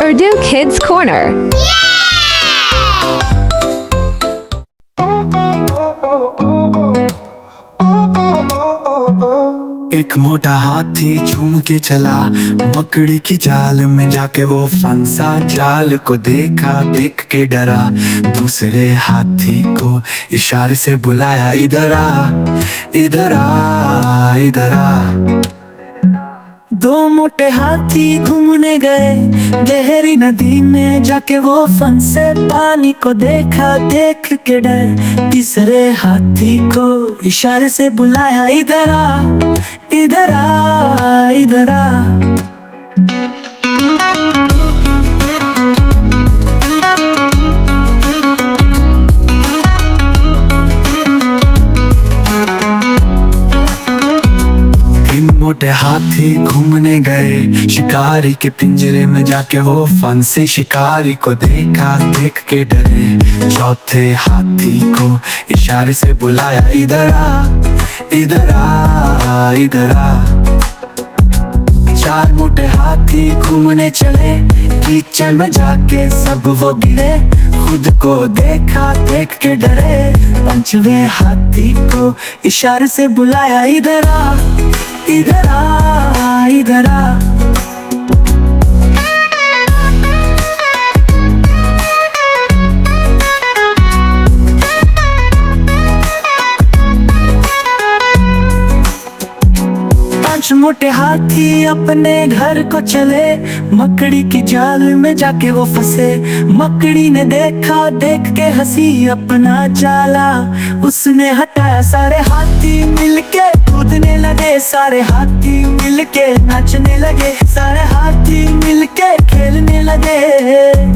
Urdu Kids Corner. एक मोटा हाथी झूम के चला मकड़ी की जाल में जाके वो फंसा। जाल को देखा, देख के डरा, दूसरे हाथी को इशारे से बुलाया, इधर आ, इधर आ, इधर आ। दो मोटे हाथी घूमने गए गहरी नदी में, जाके वो फंसे। पानी को देखा, देख के डर, तीसरे हाथी को इशारे से बुलाया, इधर आ, इधर आ, इधर आ। मोटे हाथी घूमने गए शिकारी के पिंजरे में, जाके वो फंसे। शिकारी को देखा, देख के डरे, चौथे हाथी को इशारे से बुलाया, इधर आ, इधर आ, इधर आ। चार मोटे हाथी घूमने चले कीचड़ में, जाके सब वो गिरे, खुद को देखा, देख के डरे। पंचवें हाथी को इशारे से बुलाया, इधर आ, इधर आ, इधर आ। पांच मोटे हाथी अपने घर को चले, मकड़ी की जाल में जाके वो फंसे। मकड़ी ने देखा, देख के हंसी, अपना जाला उसने हटाया। सारे हाथी मिलके कूदने लगे, सारे हाथी मिलके नाचने लगे, सारे हाथी मिलके खेलने लगे।